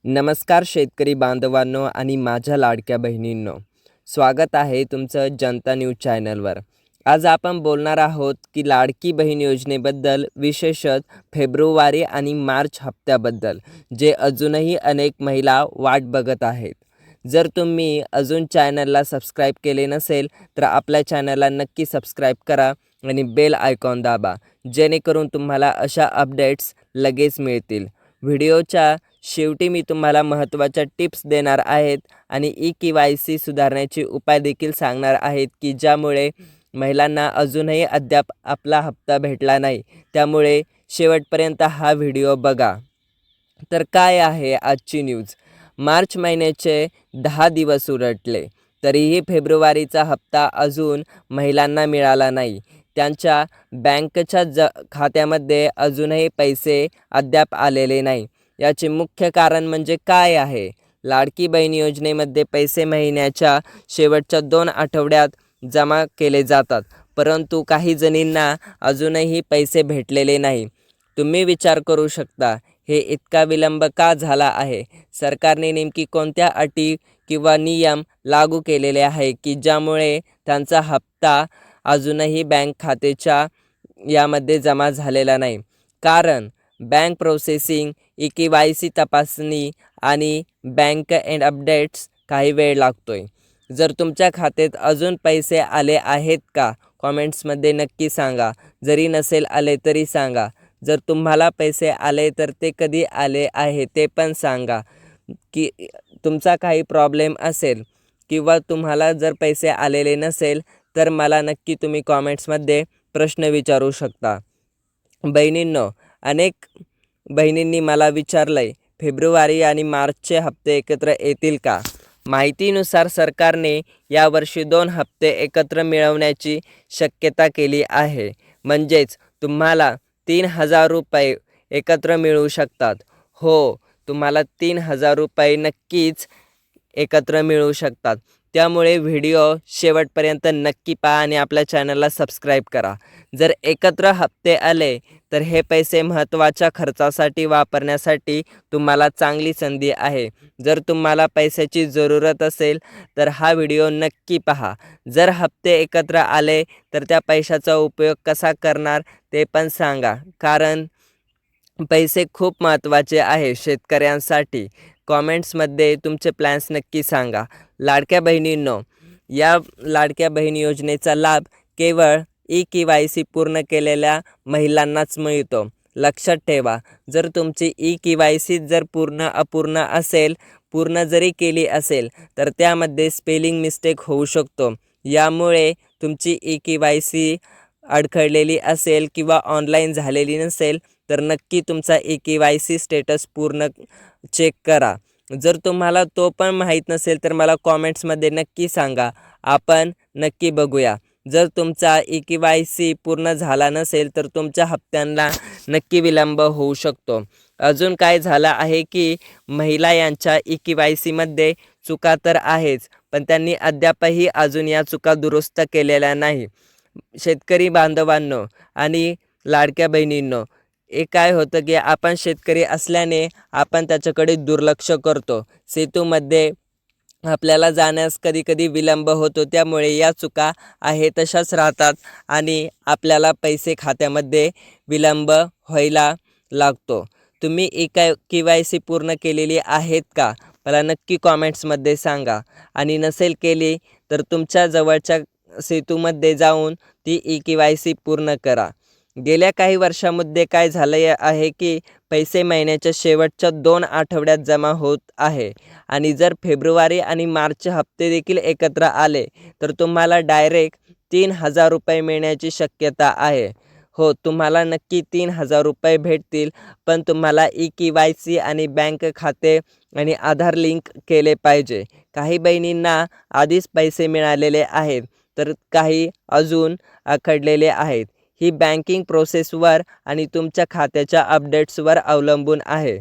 नमस्कार शेतकरी बांधवांनो आणि माझ्या लाडक्या बहिणींनो, स्वागत आहे तुमचं जनता न्यूज चॅनलवर। आज आपण बोलणार आहोत की लाडकी बहीण योजनेबद्दल, विशेषतः फेब्रुवारी आणि मार्च हप्त्याबद्दल, जे अजूनही अनेक महिला वाट बघत आहेत। जर तुम्ही अजून चॅनलला सबस्क्राईब केले नसेल तर आपल्या चॅनलला नक्की सबस्क्राईब करा आणि बेल आयकॉन दाबा, जेणेकरून तुम्हाला अशा अपडेट्स लगेच मिळतील। व्हिडिओच्या शेवटी मी तुम्हाला महत्त्वाच्या टिप्स देणार आहेत आणि KYC सुधारण्याचे उपाय देखील सांगणार आहेत की ज्यामुळे महिलांना अजूनही अद्याप आपला हप्ता भेटला नाही, त्यामुळे शेवटपर्यंत हा व्हिडिओ बघा। तर काय आहे आजची न्यूज? मार्च महिन्याचे 10 दिवस उलटले तरीही फेब्रुवारीचा हप्ता अजून महिलांना मिळाला नाही। त्यांच्या बँकेच्या खात्यामध्ये अजूनही पैसे अद्याप आलेले नाही। याचे मुख्य कारण म्हणजे काय आहे? लाडकी बहीण योजनेमध्ये पैसे महिन्याच्या शेवटच्या 2 आठवड्यात जमा केले जातात, परंतु काही जणींना अजूनही पैसे भेटलेले नाही। तुम्ही विचार करू शकता, हे इतका विलंब का झाला आहे? सरकारने नेमकी कोणत्या अटी किंवा नियम लागू केलेले आहे की ज्यामुळे त्यांचा हप्ता अजूनही बँक खात्याच्या यामध्ये जमा झालेला नाही? कारण बँक प्रोसेसिंग, KYC तपासणी आणि बँक एंड अपडेट्स काही वेळ लागतोय। जर तुमच्या खात्यात अजून पैसे आले आहेत का? कॉमेंट्समध्ये नक्की सांगा। जरी नसेल आले तरी सांगा। जर तुम्हाला पैसे आले तर ते कधी आले आहे ते पण सांगा। की तुमचा काही प्रॉब्लेम असेल किंवा तुम्हाला जर पैसे आलेले नसेल तर मला नक्की तुम्ही कॉमेंट्समध्ये प्रश्न विचारू शकता। बहिणींनो, अनेक बहिणींनी मला विचारलंय, फेब्रुवारी आणि मार्चचे हप्ते एकत्र येतील का? माहितीनुसार सरकारने यावर्षी 2 हप्ते एकत्र मिळवण्याची शक्यता केली आहे। म्हणजेच तुम्हाला 3000 रुपये एकत्र मिळू शकतात। हो, तुम्हाला 3000 रुपये नक्कीच एकत्र मिळू शकतात। त्यामुळे व्हिडिओ शेवटपर्यंत नक्की पहा आणि आपल्या चॅनलला सबस्क्राईब करा। जर एकत्र हप्ते आले तर हे पैसे महत्त्वाच्या खर्चासाठी वापरण्यासाठी तुम्हाला चांगली संधी आहे। जर तुम्हाला पैशाची जरूरत असेल तर हा व्हिडिओ नक्की पहा। जर हप्ते एकत्र आले तर त्या पैशाचा उपयोग कसा करणार ते पण सांगा, कारण पैसे खूप महत्त्वाचे आहे शेतकऱ्यांसाठी। कॉमेंट्समध्ये तुमचे प्लॅन्स नक्की सांगा। लाडक्या बहिणींनो, या लाडक्या बहीण योजनेचा लाभ केवळ KYC पूर्ण केलेल्या महिलांनाच मिळतो। लक्षात ठेवा, जर तुमची KYC जर अपूर्ण असेल, पूर्ण जरी केली असेल तर त्यामध्ये स्पेलिंग मिस्टेक होऊ शकतो। यामुळे तुमची KYC अडखळलेली असेल किंवा ऑनलाईन झालेली नसेल तर नक्की तुमचा KYC स्टेटस पूर्ण चेक करा। जर तुम्हाला तो पण माहीत नसेल तर मला कॉमेंट्समध्ये नक्की सांगा, आपण नक्की बघूया। जर तुमचा KYC पूर्ण झाला नसेल तर तुमच्या हप्त्यांना नक्की विलंब होऊ शकतो। अजून काय झालं आहे की महिला यांच्या KYCमध्ये चुका तर आहेच, पण त्यांनी अद्यापही अजून या चुका दुरुस्त केलेल्या नाही। शेतकरी बांधवांनो आणि लाडक्या बहिणींनो, हे काय होतं की आपण शेतकरी असल्याने आपण त्याच्याकडे दुर्लक्ष करतो। सेतूमध्ये आपल्याला जाण्यास कधी-कधी विलंब होतो, त्यामुळे या चुका आहे तशाच राहतात आणि आपल्याला पैसे खात्यामध्ये विलंब व्हायला लागतो। तुम्ही KYC पूर्ण केलेली आहेत का? मला नक्की कॉमेंट्समध्ये सांगा आणि नसेल केली तर तुमच्या जवळच्या सेतूमध्ये जाऊन ती KYC पूर्ण करा। गेल्या काही वर्षांमध्ये काय झालं आहे की पैसे महिन्याच्या शेवटच्या 2 आठवड्यात जमा होत आहे आणि जर फेब्रुवारी आणि मार्चचे हप्ते देखील एकत्र आले तर तुम्हाला डायरेक्ट 3000 रुपये मिळण्याची शक्यता आहे। हो, तुम्हाला नक्की 3000 रुपये भेटतील, पण तुम्हाला KYC आणि बँक खाते आणि आधार लिंक केले पाहिजे। काही बहिणींना आधीच पैसे मिळालेले आहेत तर काही अजून अडखळलेले आहेत। ही बँकिंग प्रोसेसवर आणि तुमच्या खात्याच्या अपडेट्सवर अवलंबून आहे।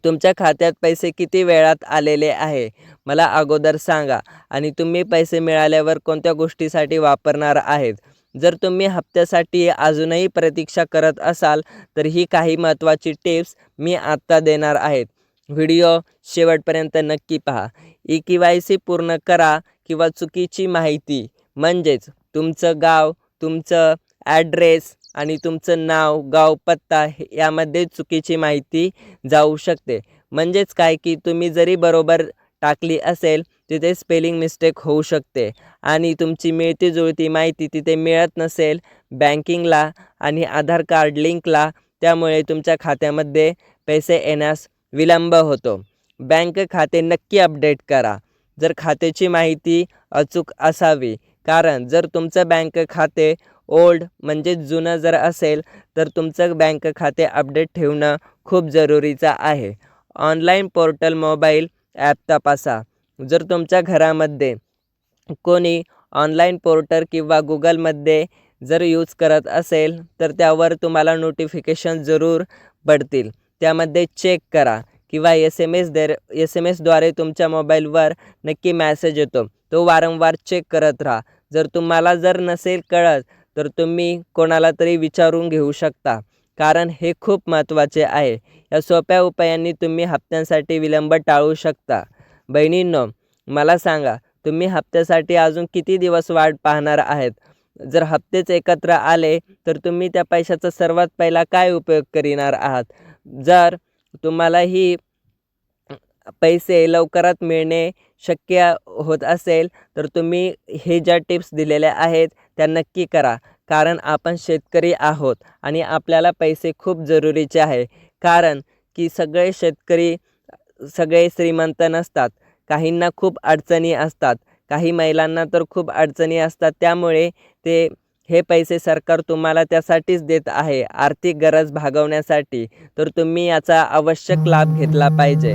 तुमच्या खात्यात पैसे किती वेळात आलेले आहे मला अगोदर सांगा आणि तुम्ही पैसे मिळाल्यावर कोणत्या गोष्टीसाठी वापरणार आहेत। जर तुम्ही हप्त्यासाठी अजूनही प्रतीक्षा करत असाल तर ही काही महत्त्वाची टिप्स मी आत्ता देणार आहेत। व्हिडिओ शेवटपर्यंत नक्की पहा. ई-के-वाय-सी पूर्ण करा किंवा चुकीची माहिती म्हणजेच तुमचं गाव, तुमचं ॲड्रेस आणि तुमचं नाव, गाव, पत्ता यामध्ये चुकीची माहिती जाऊ शकते. म्हणजेच काय की तुम्ही जरी बरोबर टाकली असेल तिथे स्पेलिंग मिस्टेक होऊ शकते आणि तुमची मिळती जुळती माहिती तिथे मिळत नसेल बँकिंगला आणि आधार कार्ड लिंकला, त्यामुळे तुमच्या खात्यामध्ये पैसे येण्यास विलंब होतो. बँक खाते नक्की अपडेट करा. जर खात्याची माहिती अचूक असावी, कारण जर तुमचं बँक खाते ओल्ड म्हणजे जुनं जर असेल तर तुमचं बँक खाते अपडेट ठेवणं खूप जरुरीचं आहे. ऑनलाईन पोर्टल मोबाईल ॲप तपासा. जर तुमच्या घरामध्ये कोणी ऑनलाईन पोर्टल किंवा गुगलमध्ये जर यूज करत असेल तर त्यावर तुम्हाला नोटिफिकेशन जरूर पडतील. त्यामध्ये चेक करा किंवा एस-एम-एसद्वारे तुमच्या मोबाईलवर नक्की मॅसेज येतो. तो वारंवार चेक करत राहा. जर तुम्हाला नसेल कळत तर तुम्ही कोणाला तरी विचारून घेऊ शकता, कारण हे खूप महत्त्वाचे आहे. या सोप्या उपायांनी तुम्ही हप्त्यांसाठी विलंब टाळू शकता. बहिणींनो, मला सांगा, तुम्ही हप्त्यासाठी अजून किती दिवस वाट पाहणार आहेत? जर हप्तेच एकत्र आले तर तुम्ही त्या पैशाचा सर्वात पहिला काय उपयोग करणार आहात? जर तुम्हालाही पैसे लवकरात मिळणे शक्य होत असेल तर तुम्ही हे ज्या टिप्स दिलेल्या आहेत त्या नक्की करा. कारण आपण शेतकरी आहोत आणि आपल्याला पैसे खूप जरुरीचे आहे. कारण की सगळे शेतकरी सगळे श्रीमंत नसतात. काहींना खूप अडचणी असतात. काही महिलांना तर खूप अडचणी असतात. त्यामुळे हे पैसे सरकार तुम्हाला त्यासाठीच देत आहे, आर्थिक गरज भागवण्यासाठी. तर तुम्ही याचा आवश्यक लाभ घेतला पाहिजे.